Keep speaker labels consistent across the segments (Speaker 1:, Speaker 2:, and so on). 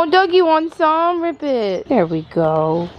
Speaker 1: Oh, Dougie wants some. Rip it. There we go.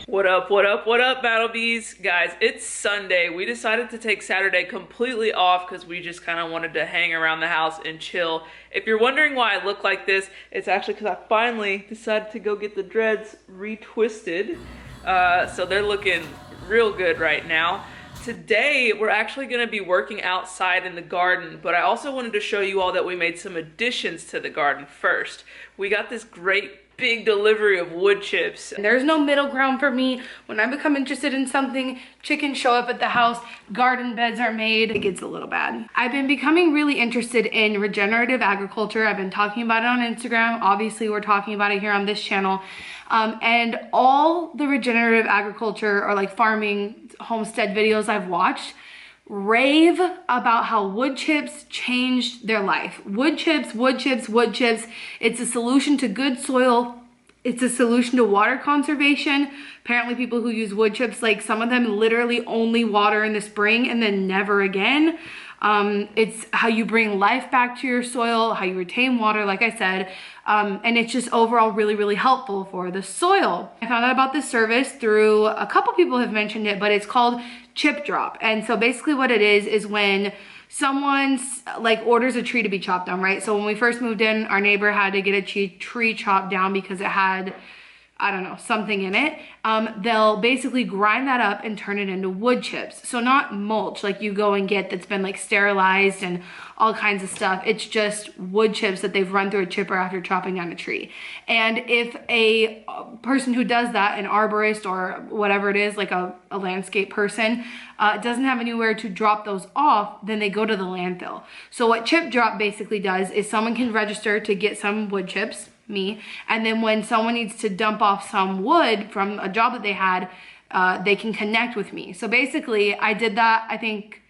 Speaker 2: What up, what up, what up, Battle Bees? Guys, it's Sunday. We decided to take Saturday completely off because we just kind of wanted to hang around the house and chill. If you're wondering why I look like this, it's actually because I finally decided to go get the dreads retwisted. So they're looking real good right now. Today, we're actually gonna be working outside in the garden, but I also wanted to show you all that we made some additions to the garden first. We got this great big delivery of wood chips.
Speaker 3: There's no middle ground for me. When I become interested in something, chickens show up at the house, garden beds are made, it gets a little bad. I've been becoming really interested in regenerative agriculture. I've been talking about it on Instagram. Obviously, we're talking about it here on this channel. And all the regenerative agriculture or like farming homestead videos I've watched rave about how wood chips changed their life. Wood chips, wood chips, wood chips. It's a solution to good soil. It's a solution to water conservation. Apparently people who use wood chips, like some of them literally only water in the spring and then never again. It's how you bring life back to your soil, how you retain water, like I said. And it's just overall really, really helpful for the soil. I found out about this service through a couple people have mentioned it, but it's called Chip Drop. And so basically what it is when someone's like orders a tree to be chopped down, right? So when we first moved in, our neighbor had to get a tree chopped down because it had, I don't know, something in it. They'll basically grind that up and turn it into wood chips. So not mulch like you go and get that's been like sterilized and all kinds of stuff. It's just wood chips that they've run through a chipper after chopping down a tree. And if a person who does that, an arborist or whatever it is, like a landscape person, doesn't have anywhere to drop those off, then they go to the landfill. So what Chip Drop basically does is someone can register to get some wood chips, me, and then when someone needs to dump off some wood from a job that they had, they can connect with me. So basically I did that, I think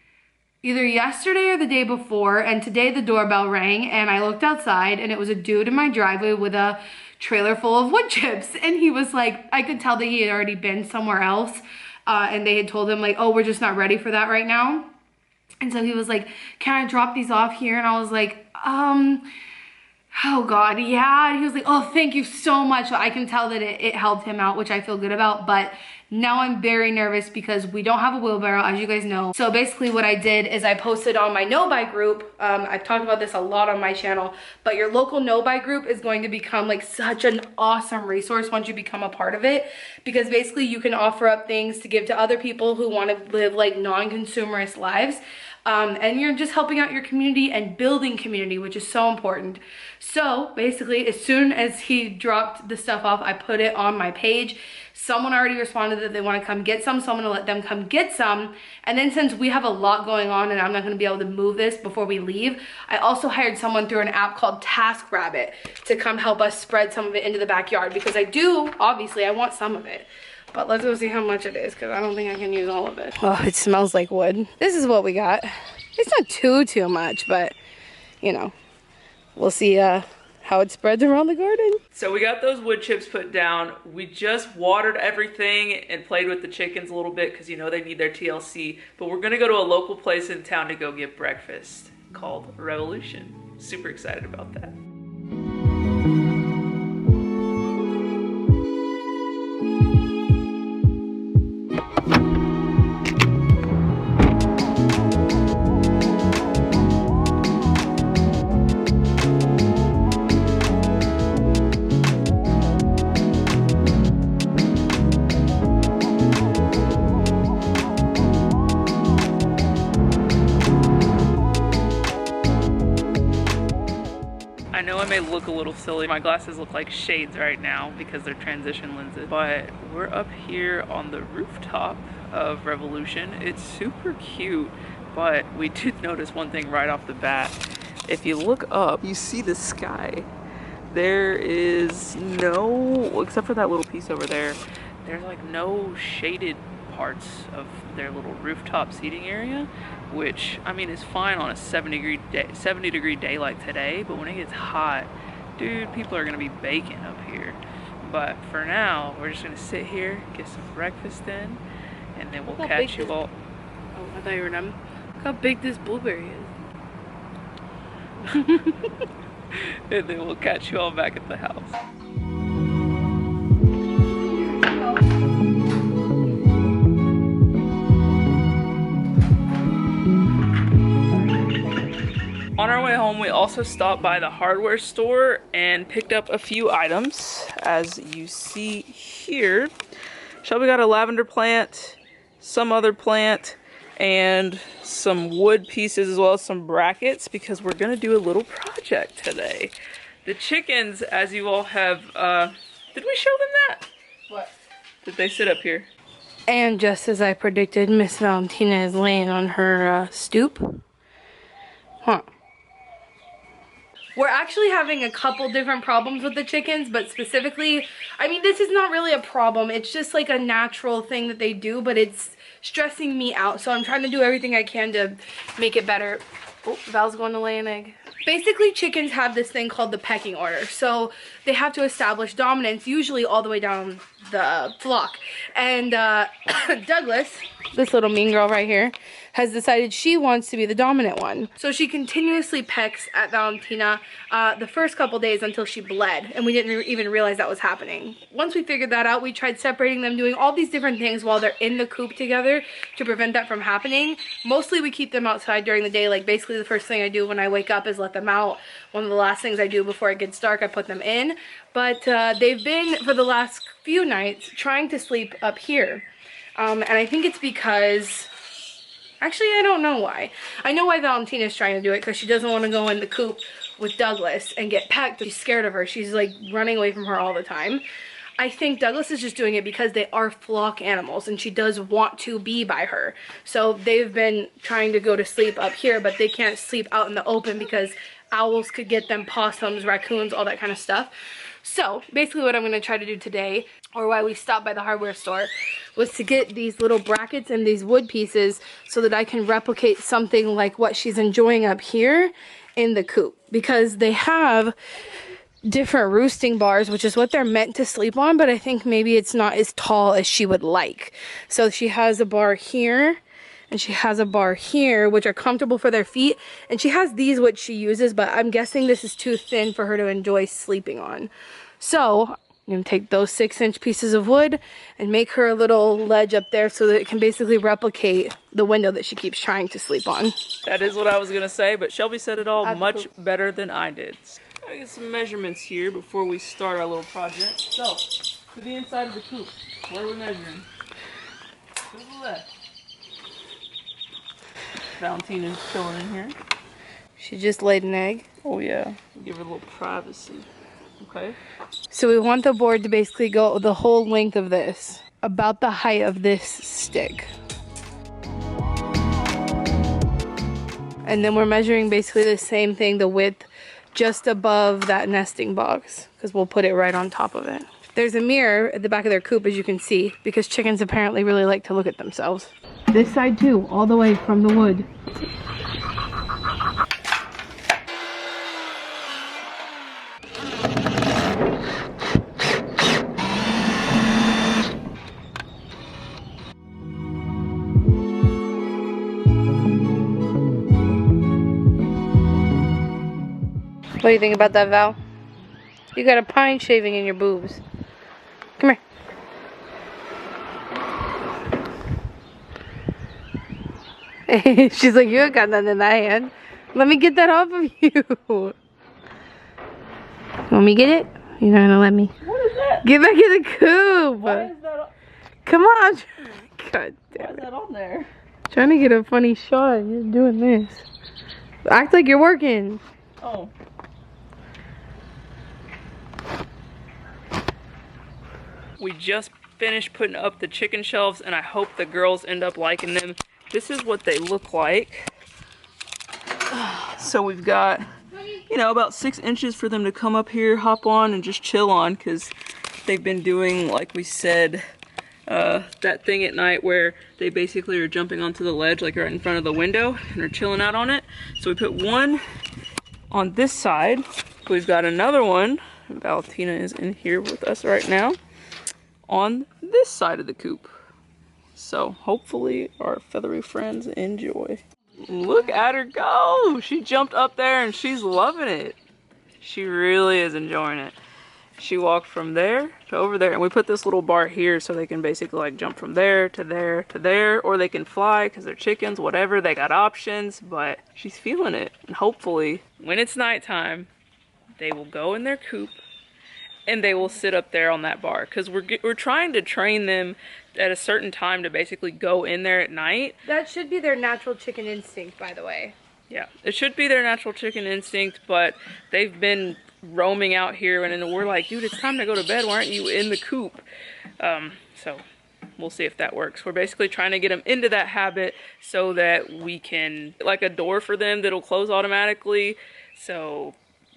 Speaker 3: either yesterday or the day before, and today the doorbell rang and I looked outside and it was a dude in my driveway with a trailer full of wood chips. And he was like, I could tell that he had already been somewhere else and they had told him like, oh, we're just not ready for that right now. And so he was like, can I drop these off here? And I was like, oh God, yeah. And he was like, oh, thank you so much. So I can tell that it helped him out, which I feel good about. But now I'm very nervous because we don't have a wheelbarrow, as you guys know. So basically what I did is I posted on my no-buy group. I've talked about this a lot on my channel, but your local no-buy group is going to become like such an awesome resource once you become a part of it, because basically you can offer up things to give to other people who want to live like non-consumerist lives. And you're just helping out your community and building community, which is so important. So basically, as soon as he dropped the stuff off, I put it on my page. Someone already responded that they want to come get some, so I'm going to let them come get some. And then since we have a lot going on and I'm not going to be able to move this before we leave, I also hired someone through an app called TaskRabbit to come help us spread some of it into the backyard, because obviously I want some of it. But let's go see how much it is, because I don't think I can use all of it. Oh, it smells like wood. This is what we got. It's not too much, but you know, we'll see how it spreads around the garden.
Speaker 2: So we got those wood chips put down. We just watered everything and played with the chickens a little bit because you know they need their TLC. But we're gonna go to a local place in town to go get breakfast called Revolution. Super excited about that. I know I may look a little silly. My glasses look like shades right now because they're transition lenses, but we're up here on the rooftop of Revolution. It's super cute, but we did notice one thing right off the bat. If you look up, you see the sky. There is no, except for that little piece over there, there's like no shaded parts of their little rooftop seating area, which I mean is fine on a 70 degree day like today, but when it gets hot, dude, people are gonna be baking up here. But for now, we're just gonna sit here, get some breakfast in, and then we'll catch you all.
Speaker 3: Oh, I thought you were done. Look how big this blueberry is.
Speaker 2: and then we'll catch you all back at the house. On our way home, we also stopped by the hardware store and picked up a few items. As you see here, Shelby got a lavender plant, some other plant, and some wood pieces as well as some brackets because we're gonna do a little project today. The chickens, as you all have, did we show them that?
Speaker 3: What?
Speaker 2: Did they sit up here?
Speaker 3: And just as I predicted, Miss Valentina is laying on her stoop. Huh. We're actually having a couple different problems with the chickens, but specifically, I mean, this is not really a problem. It's just like a natural thing that they do, but it's stressing me out. So I'm trying to do everything I can to make it better. Oh, Val's going to lay an egg. Basically, chickens have this thing called the pecking order. So they have to establish dominance, usually all the way down the flock. And Douglas, this little mean girl right here, has decided she wants to be the dominant one. So she continuously pecks at Valentina the first couple days until she bled, and we didn't even realize that was happening. Once we figured that out, we tried separating them, doing all these different things while they're in the coop together to prevent that from happening. Mostly we keep them outside during the day. Like basically the first thing I do when I wake up is let them out. One of the last things I do before it gets dark, I put them in. But they've been, for the last few nights, trying to sleep up here. And I think it's because... Actually, I don't know why. I know why Valentina's trying to do it, because she doesn't want to go in the coop with Douglas and get pecked. She's scared of her. She's like running away from her all the time. I think Douglas is just doing it because they are flock animals and she does want to be by her. So they've been trying to go to sleep up here, but they can't sleep out in the open because owls could get them, possums, raccoons, all that kind of stuff. So basically what I'm going to try to do today, or why we stopped by the hardware store, was to get these little brackets and these wood pieces so that I can replicate something like what she's enjoying up here in the coop. Because they have different roosting bars, which is what they're meant to sleep on, but I think maybe it's not as tall as she would like. So she has a bar here and she has a bar here, which are comfortable for their feet, and she has these which she uses, but I'm guessing this is too thin for her to enjoy sleeping on. So I'm gonna take those 6-inch pieces of wood and make her a little ledge up there so that it can basically replicate the window that she keeps trying to sleep on.
Speaker 2: That is what I was gonna say, but Shelby said it all much better than I did. I get some measurements here before we start our little project. So, to the inside of the coop, what are we measuring? To the left. Valentina's chilling in here.
Speaker 3: She just laid an egg.
Speaker 2: Oh yeah, give her a little privacy. Okay.
Speaker 3: So we want the board to basically go the whole length of this, about the height of this stick. And then we're measuring basically the same thing, the width, just above that nesting box, because we'll put it right on top of it. There's a mirror at the back of their coop, as you can see, because chickens apparently really like to look at themselves. This side too, all the way from the wood. What do you think about that, Val? You got a pine shaving in your boobs. Come here. She's like, you ain't got nothing in that hand. Let me get that off of you. Want me to get it? You're not gonna let me.
Speaker 2: What is that?
Speaker 3: Get back in the coop.
Speaker 2: Why is that on?
Speaker 3: Come on. God damn
Speaker 2: Why is
Speaker 3: it.
Speaker 2: that on there?
Speaker 3: Trying to get a funny shot. You're doing this. Act like you're working.
Speaker 2: Oh. We just finished putting up the chicken shelves, and I hope the girls end up liking them. This is what they look like. So we've got, you know, about 6 inches for them to come up here, hop on, and just chill on, because they've been doing, like we said, that thing at night where they basically are jumping onto the ledge, like right in front of the window, and are chilling out on it. So we put one on this side. We've got another one. Valentina is in here with us right now, on this side of the coop. So hopefully our feathery friends enjoy. Look at her go! She jumped up there and she's loving it. She really is enjoying it. She walked from there to over there, and we put this little bar here so they can basically like jump from there to there to there, or they can fly because they're chickens, whatever. They got options, but she's feeling it. And hopefully when it's nighttime, they will go in their coop and they will sit up there on that bar, because we're trying to train them at a certain time to basically go in there at night.
Speaker 3: That should be their natural chicken instinct, by the way.
Speaker 2: Yeah, it should be their natural chicken instinct, but they've been roaming out here, and we're like, dude, it's time to go to bed. Why aren't you in the coop? So we'll see if that works. We're basically trying to get them into that habit so that we can, like a door for them that'll close automatically, so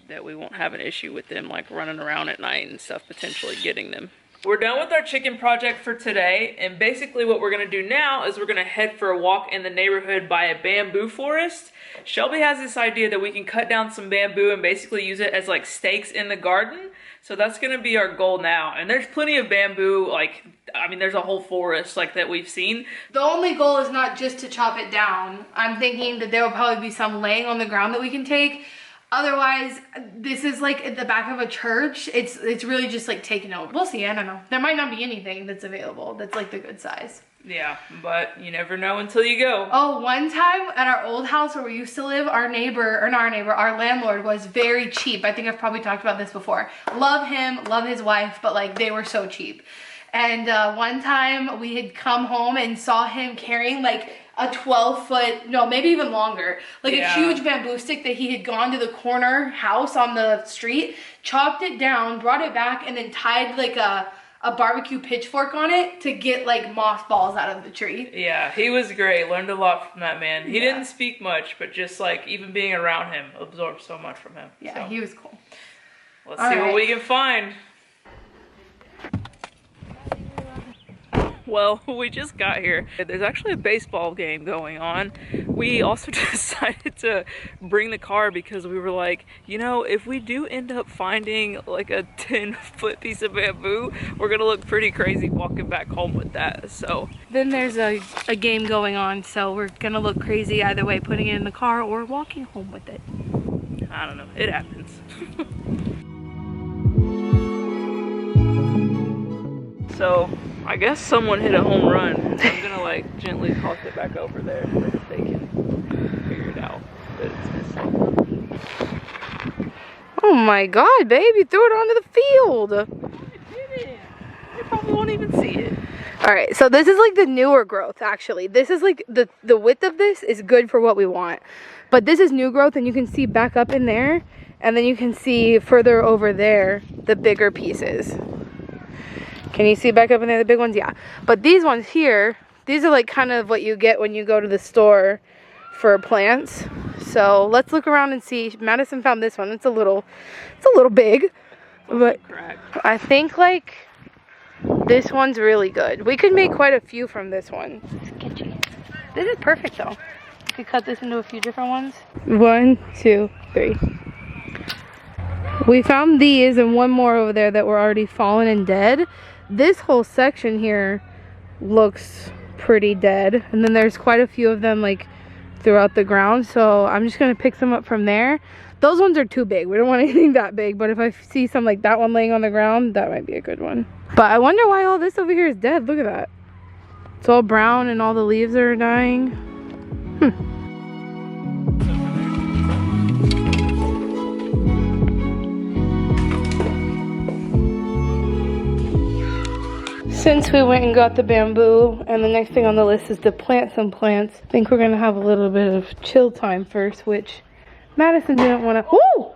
Speaker 2: that we won't have an issue with them like running around at night and stuff, potentially getting them. We're done with our chicken project for today, and basically what we're gonna do now is we're gonna head for a walk in the neighborhood by a bamboo forest. Shelby has this idea that we can cut down some bamboo and basically use it as like stakes in the garden. So that's gonna be our goal now. And there's plenty of bamboo, like, I mean, there's a whole forest like that we've seen.
Speaker 3: The only goal is not just to chop it down. I'm thinking that there will probably be some laying on the ground that we can take. Otherwise, this is like at the back of a church. It's really just like taking over. We'll see, I don't know. There might not be anything that's available that's like the good size.
Speaker 2: Yeah, but you never know until you go.
Speaker 3: Oh, one time at our old house where we used to live, our landlord was very cheap. I think I've probably talked about this before. Love him, love his wife, but like they were so cheap. And one time we had come home and saw him carrying like a 12-foot, no, maybe even longer, like a huge bamboo stick that he had gone to the corner house on the street, chopped it down, brought it back, and then tied like a barbecue pitchfork on it to get like mothballs out of the tree.
Speaker 2: Yeah, he was great. Learned a lot from that man. He didn't speak much, but just like even being around him absorbed so much from him.
Speaker 3: Yeah, so he was cool.
Speaker 2: Let's see what we can find. Well, we just got here. There's actually a baseball game going on. We also decided to bring the car because we were like, you know, if we do end up finding like a 10-foot piece of bamboo, we're gonna look pretty crazy walking back home with that, so. Then there's a game going on, so we're gonna look crazy either way, putting it in the car or walking home with it. I don't know, it happens. So, I guess someone hit a home run. I'm gonna like gently toss it back over there so that they can figure it out that it's missing.
Speaker 1: Oh my god, babe, you threw it onto the field.
Speaker 2: I didn't. You probably won't even see it.
Speaker 1: Alright, so this is like the newer growth actually. This is like the width of this is good for what we want. But this is new growth, and you can see back up in there, and then you can see further over there the bigger pieces. Can you see back up in there, the big ones? Yeah. But these ones here, these are like kind of what you get when you go to the store for plants. So let's look around and see. Madison found this one. It's a little big. But I think like this one's really good. We could make quite a few from this one. Sketchy. This is perfect though. You could cut this into a few different ones. 1, 2, 3. We found these and one more over there that were already fallen and dead. This whole section here looks pretty dead, and then there's quite a few of them like throughout the ground, so I'm just gonna pick some up from there. Those ones are too big. We don't want anything that big, but if I see some like that one laying on the ground, that might be a good one. But I wonder why all this over here is dead. Look at that. It's all brown and all the leaves are dying. Since we went and got the bamboo, and the next thing on the list is to plant some plants, I think we're gonna have a little bit of chill time first, which Madison didn't want to. Woo!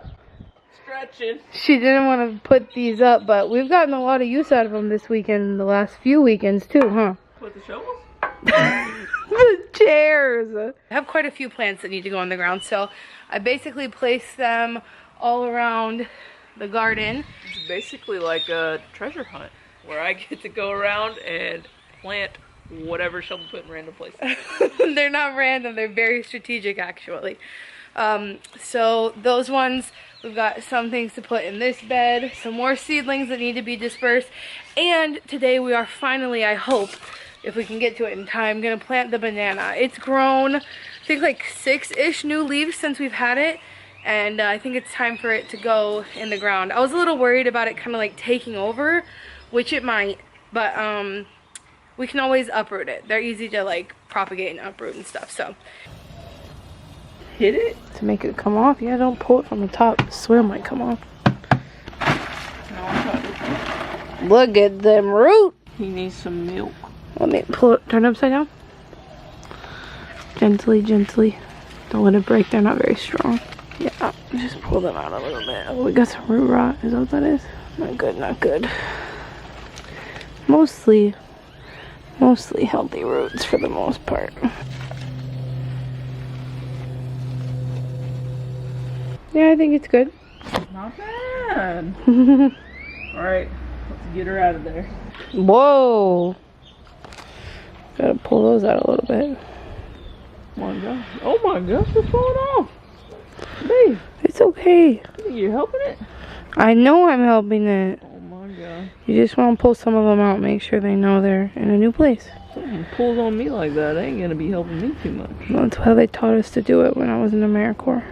Speaker 2: Stretching.
Speaker 1: She didn't want to put these up, but we've gotten a lot of use out of them this weekend, the last few weekends too, huh?
Speaker 2: With the shovels?
Speaker 1: The chairs. I have quite a few plants that need to go on the ground, so I basically placed them all around the garden.
Speaker 2: It's basically like a treasure hunt, where I get to go around and plant whatever Shelby put in random places.
Speaker 1: They're not random, they're very strategic actually. So those ones, we've got some things to put in this bed, some more seedlings that need to be dispersed, and today we are finally, I hope, if we can get to it in time, gonna plant the banana. It's grown, I think like 6-ish new leaves since we've had it, and I think it's time for it to go in the ground. I was a little worried about it kind of like taking over, which it might, but we can always uproot it. They're easy to like propagate and uproot and stuff. So
Speaker 2: hit it
Speaker 1: to make it come off. Yeah, don't pull it from the top. The soil might come off. Look at them root.
Speaker 2: He needs some milk.
Speaker 1: Let me pull it, turn it upside down. Gently, gently. Don't let it break, they're not very strong. Yeah, just pull them out a little bit. Oh, we got some root rot, is that what that is? Not good, not good. Mostly healthy roots for the most part. Yeah, I think it's good.
Speaker 2: Not bad. Alright, let's get her out of there.
Speaker 1: Whoa! Gotta pull those out a little bit.
Speaker 2: Oh my gosh. Oh my gosh, they're falling off. Babe.
Speaker 1: It's okay.
Speaker 2: You're helping it?
Speaker 1: I know I'm helping it.
Speaker 2: Oh my god.
Speaker 1: You just want to pull some of them out, make sure they know they're in a new place.
Speaker 2: Someone pulls on me like that, they ain't gonna be helping me too much.
Speaker 1: That's how they taught us to do it when I was in the AmeriCorps.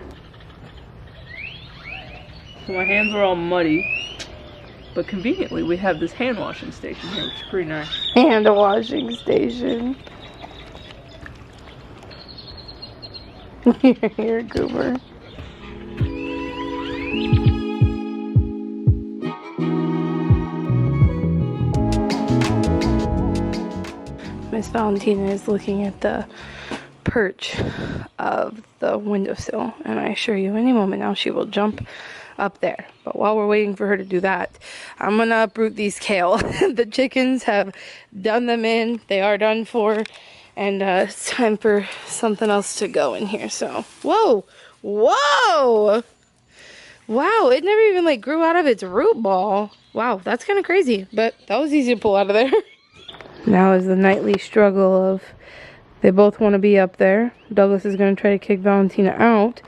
Speaker 2: So my hands are all muddy, but conveniently we have this hand washing station here, which is pretty nice.
Speaker 1: Hand washing station. You're a goober. Miss Valentina is looking at the perch of the windowsill, and I assure you any moment now she will jump up there. But while we're waiting for her to do that, I'm gonna uproot these kale. The chickens have done them in, they are done for, and it's time for something else to go in here. So whoa, wow, it never even like grew out of its root ball. Wow, that's kind of crazy, but that was easy to pull out of there. Now is the nightly struggle of they both want to be up there. Douglas is going to try to kick Valentina out,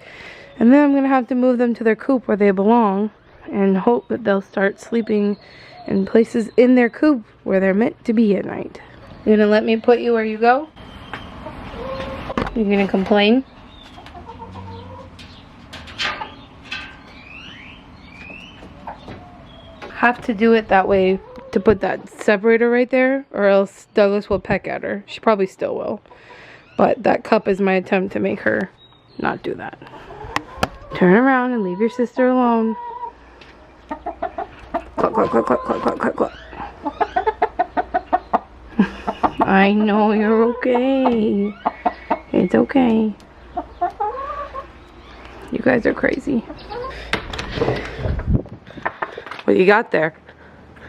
Speaker 1: and then I'm going to have to move them to their coop where they belong and hope that they'll start sleeping in places in their coop where they're meant to be at night. You gonna let me put you where you go? You gonna complain? Have to do it that way to put that separator right there, or else Douglas will peck at her. She probably still will. But that cup is my attempt to make her not do that. Turn around and leave your sister alone. Cluck, cluck, cluck, cluck, cluck, cluck, cluck, cluck. I know you're okay. It's okay. You guys are crazy. What you got there?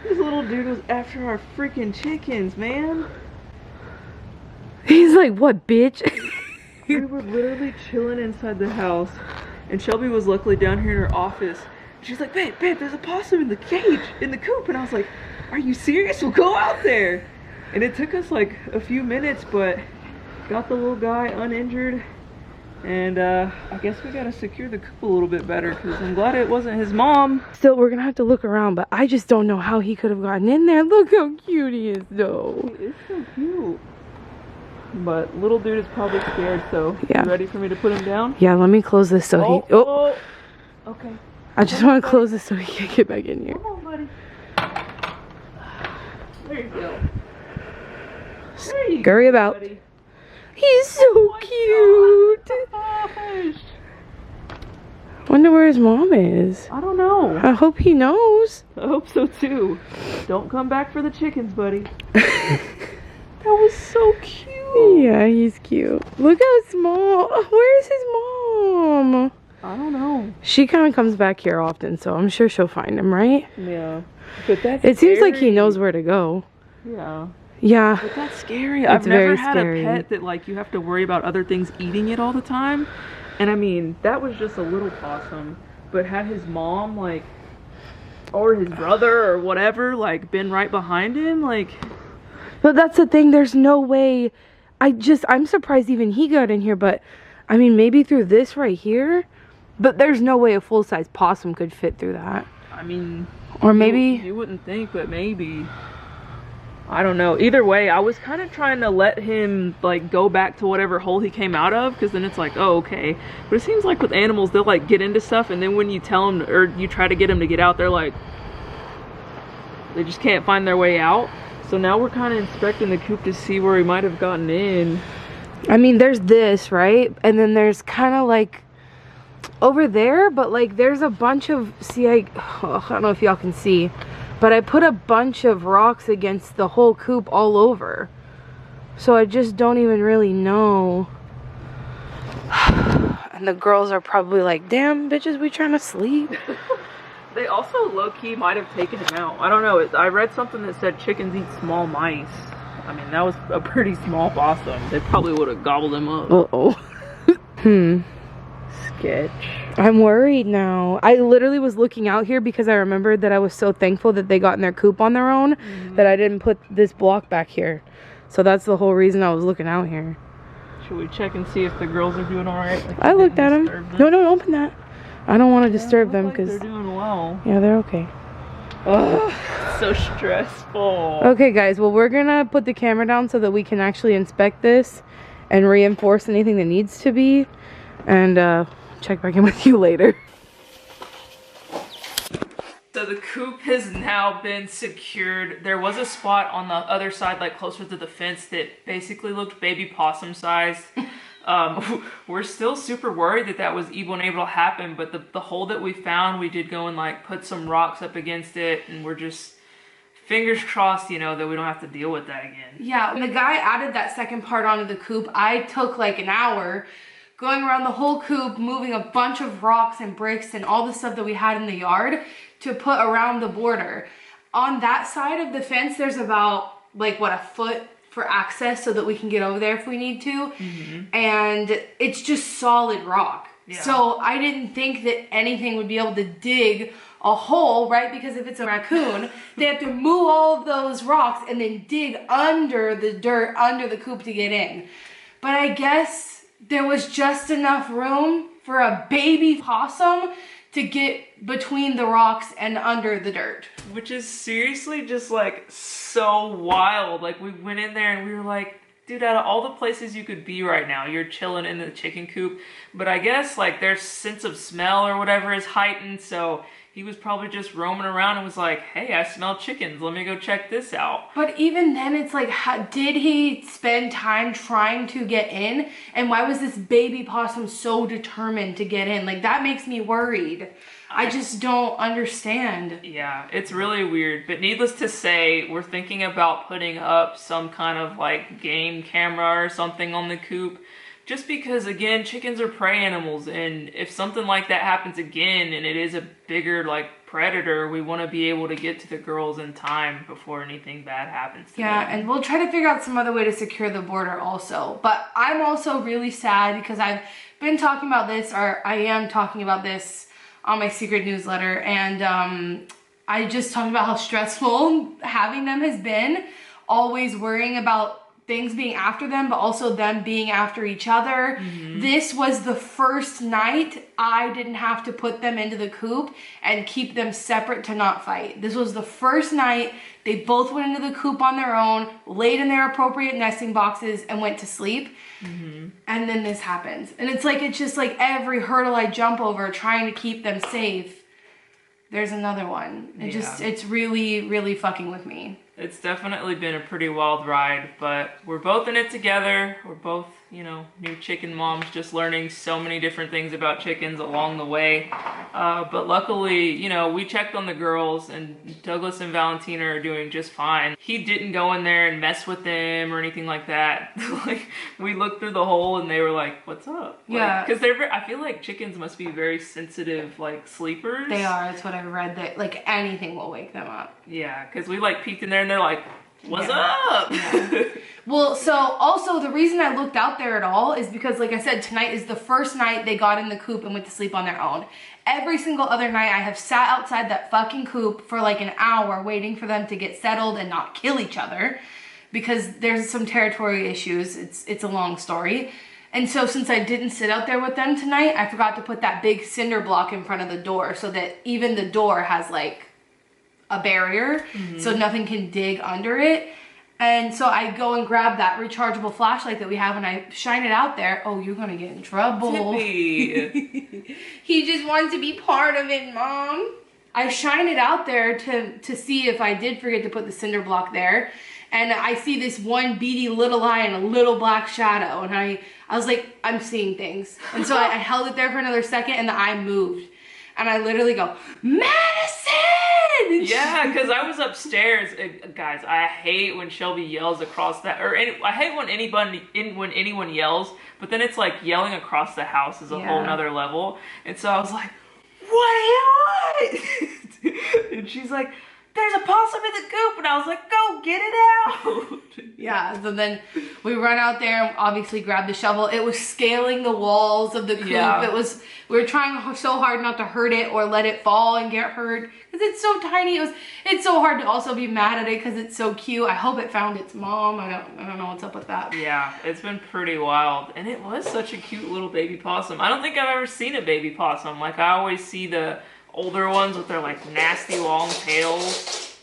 Speaker 2: This little dude was after our freaking chickens, man.
Speaker 1: He's like, what, bitch?
Speaker 2: We were literally chilling inside the house, and Shelby was luckily down here in her office. She's like, babe, there's a possum in the cage, in the coop. And I was like, are you serious? We'll go out there. And it took us like a few minutes, but got the little guy uninjured. And I guess we gotta secure the coop a little bit better, because I'm glad it wasn't his mom.
Speaker 1: Still, we're gonna have to look around, but I just don't know how he could have gotten in there. Look how cute he is, though.
Speaker 2: He is so cute. But little dude is probably scared, so
Speaker 1: yeah.
Speaker 2: You ready for me to put him down?
Speaker 1: Yeah, let me close this so he... Oh!
Speaker 2: Okay.
Speaker 1: I just want to close this so he can get back in here.
Speaker 2: Come on, buddy. There you go.
Speaker 1: Scurry about.
Speaker 2: Buddy.
Speaker 1: He's so cute.
Speaker 2: Gosh.
Speaker 1: Wonder where his mom is.
Speaker 2: I don't know.
Speaker 1: I hope he knows.
Speaker 2: I hope so too. Don't come back for the chickens, buddy. That was so cute.
Speaker 1: Yeah, he's cute. Look how small. Where's his mom?
Speaker 2: I don't know.
Speaker 1: She kind of comes back here often, so I'm sure she'll find him, right?
Speaker 2: Yeah. But that's
Speaker 1: It seems like he
Speaker 2: scary.
Speaker 1: knows where to go.
Speaker 2: Yeah.
Speaker 1: Yeah.
Speaker 2: But that's scary.
Speaker 1: It's
Speaker 2: I've never
Speaker 1: very
Speaker 2: had
Speaker 1: scary.
Speaker 2: a pet that like you have to worry about other things eating it all the time. And I mean, that was just a little possum, but had his mom like, or his brother or whatever, like been right behind him, like.
Speaker 1: But that's the thing, there's no way. I'm surprised even he got in here, but I mean, maybe through this right here, but there's no way a full-size possum could fit through that.
Speaker 2: I mean,
Speaker 1: or maybe
Speaker 2: you wouldn't think, but maybe. I don't know. Either way, I was kind of trying to let him like go back to whatever hole he came out of, because then it's like, oh, okay. But it seems like with animals, they'll like get into stuff, and then when you tell them or you try to get them to get out, they're like, they just can't find their way out. So now we're kind of inspecting the coop to see where he might have gotten in.
Speaker 1: I mean, there's this, right? And then there's kind of like over there, but like there's a bunch of, see, I don't know if y'all can see, but I put a bunch of rocks against the whole coop all over. So I just don't even really know. And the girls are probably like, damn, bitches, we trying to sleep.
Speaker 2: They also low-key might have taken him out. I don't know. I read something that said chickens eat small mice. I mean, that was a pretty small possum. They probably would have gobbled him up.
Speaker 1: Uh-oh.
Speaker 2: Sketch.
Speaker 1: I'm worried now. I literally was looking out here because I remembered that I was so thankful that they got in their coop on their own, that I didn't put this block back here. So that's the whole reason I was looking out here.
Speaker 2: Should we check and see if the girls are doing all right? Like,
Speaker 1: I looked at them. No, don't open that. I don't want to disturb them because
Speaker 2: they're doing well.
Speaker 1: Yeah, they're okay.
Speaker 2: Ugh, so stressful.
Speaker 1: Okay, guys. Well, we're gonna put the camera down so that we can actually inspect this and reinforce anything that needs to be, and check back in with you later.
Speaker 2: So the coop has now been secured. There was a spot on the other side, like closer to the fence, that basically looked baby possum sized. We're still super worried that that was even able to happen, but the hole that we found, we did go and like put some rocks up against it, and we're just fingers crossed, you know, that we don't have to deal with that again.
Speaker 3: Yeah, when the guy added that second part onto the coop, I took like an hour going around the whole coop, moving a bunch of rocks and bricks and all the stuff that we had in the yard to put around the border. On that side of the fence, there's about like, what, a foot for access so that we can get over there if we need to. And it's just solid rock. Yeah. So I didn't think that anything would be able to dig a hole, right? Because if it's a raccoon, they have to move all of those rocks and then dig under the dirt, under the coop to get in. But I guess there was just enough room for a baby possum to get between the rocks and under the dirt.
Speaker 2: Which is seriously just like so wild. Like, we went in there and we were like, dude, out of all the places you could be right now, you're chilling in the chicken coop. But I guess like their sense of smell or whatever is heightened, so he was probably just roaming around and was like, hey, I smell chickens, let me go check this out.
Speaker 3: But even then, it's like, did he spend time trying to get in? And why was this baby possum so determined to get in? Like, that makes me worried. I just don't understand.
Speaker 2: Yeah, it's really weird. But needless to say, we're thinking about putting up some kind of like game camera or something on the coop. Just because, again, chickens are prey animals, and if something like that happens again and it is a bigger like predator, we want to be able to get to the girls in time before anything bad happens to them.
Speaker 3: And we'll try to figure out some other way to secure the border also. But I'm also really sad because I've been talking about this, or I am talking about this on my secret newsletter, and I just talked about how stressful having them has been, always worrying about things being after them, but also them being after each other. This was the first night I didn't have to put them into the coop and keep them separate to not fight. This was the first night they both went into the coop on their own, laid in their appropriate nesting boxes, and went to sleep. And then this happens. And it's just like every hurdle I jump over trying to keep them safe, there's another one. It's really, really fucking with me.
Speaker 2: It's definitely been a pretty wild ride, but we're both in it together. We're both, you know, new chicken moms, just learning so many different things about chickens along the way. But luckily, you know, we checked on the girls, and Douglas and Valentina are doing just fine. He didn't go in there and mess with them or anything like that. Like, we looked through the hole and they were like, what's up?
Speaker 3: Yeah.
Speaker 2: Because I feel like chickens must be very sensitive, like, sleepers.
Speaker 3: They are. That's what I read, that like anything will wake them up.
Speaker 2: Yeah, because we like peeked in there and they're like, what's up?
Speaker 3: Yeah. Well, so also the reason I looked out there at all is because, like I said, tonight is the first night they got in the coop and went to sleep on their own. Every single other night I have sat outside that fucking coop for like an hour waiting for them to get settled and not kill each other, because there's some territory issues. It's a long story. And so since I didn't sit out there with them tonight, I forgot to put that big cinder block in front of the door so that even the door has like a barrier, so nothing can dig under it. And so I go and grab that rechargeable flashlight that we have and I shine it out there. Oh, you're gonna get in trouble.
Speaker 2: Tippy.
Speaker 3: He just wants to be part of it, Mom. I shine it out there to see if I did forget to put the cinder block there. And I see this one beady little eye and a little black shadow. And I was like, I'm seeing things. And so I held it there for another second and the eye moved. And I literally go, Madison!
Speaker 2: Yeah, because I was upstairs. Guys, I hate when Shelby yells across that, I hate when anyone yells, but then it's like yelling across the house is a whole nother level. And so I was like, what do you want? And she's like, there's a possum in the coop. And I was like, go get it out.
Speaker 3: Yeah, so then we run out there and obviously grab the shovel. It was scaling the walls of the coop.
Speaker 2: Yeah.
Speaker 3: We were trying so hard not to hurt it or let it fall and get hurt because it's so tiny. It's so hard to also be mad at it because it's so cute. I hope it found its mom. I don't know what's up with that.
Speaker 2: Yeah, it's been pretty wild. And it was such a cute little baby possum. I don't think I've ever seen a baby possum. Like, I always see the older ones with their like nasty long tails.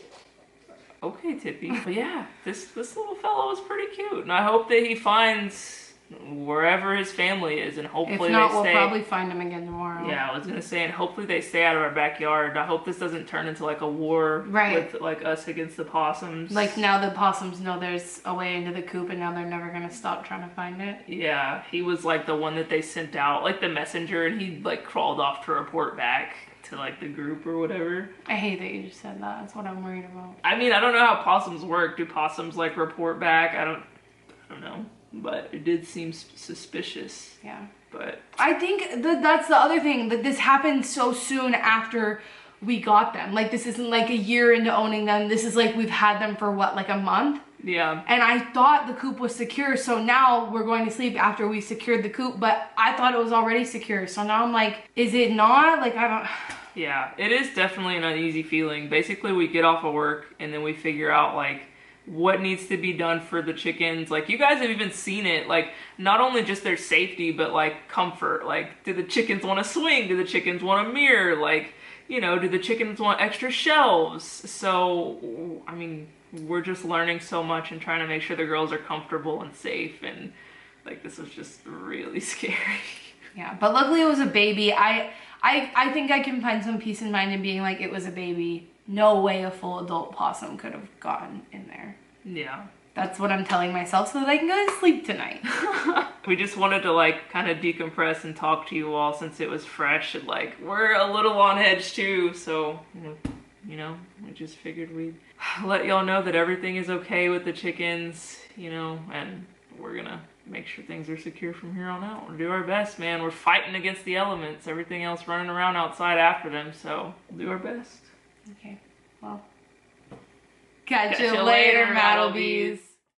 Speaker 2: Okay, Tippy. But yeah, this little fellow is pretty cute, and I hope that he finds wherever his family is, and hopefully
Speaker 3: if not,
Speaker 2: they stay.
Speaker 3: we'll probably find him again tomorrow.
Speaker 2: Yeah, I was gonna say, and hopefully they stay out of our backyard. I hope this doesn't turn into like a war with like us against the possums.
Speaker 3: Like now the possums know there's a way into the coop, and now they're never gonna stop trying to find it.
Speaker 2: Yeah, he was like the one that they sent out, like the messenger, and he like crawled off to report back to like the group or whatever.
Speaker 3: I hate that you just said that. That's what I'm worried about.
Speaker 2: I mean, I don't know how possums work. Do possums like report back? I don't know. But it did seem suspicious.
Speaker 3: Yeah.
Speaker 2: But
Speaker 3: I think that's the other thing, that this happened so soon after we got them. Like, this isn't like a year into owning them. This is like we've had them for what, like a month?
Speaker 2: yeah.
Speaker 3: And I thought the coop was secure, so now we're going to sleep after we secured the coop, but I thought it was already secure. So now I'm like, is it not? Like, I don't...
Speaker 2: Yeah, it is definitely an uneasy feeling. Basically, we get off of work and then we figure out like what needs to be done for the chickens. Like, you guys have even seen it, like not only just their safety, but like comfort. Like, do the chickens want a swing? Do the chickens want a mirror? Like, you know, do the chickens want extra shelves? So, I mean, we're just learning so much and trying to make sure the girls are comfortable and safe, and like this was just really scary.
Speaker 3: Yeah, but luckily it was a baby. I think I can find some peace of mind in being like, it was a baby. No way a full adult possum could have gotten in there.
Speaker 2: Yeah.
Speaker 3: That's what I'm telling myself so that I can go to sleep tonight.
Speaker 2: We just wanted to like kind of decompress and talk to you all since it was fresh, and like we're a little on edge too, so you know, we just figured we'd let y'all know that everything is okay with the chickens, you know, and we're gonna make sure things are secure from here on out. We'll do our best, man. We're fighting against the elements, everything else running around outside after them, so we'll do our best.
Speaker 3: Okay, well, catch you later, Maddlebees.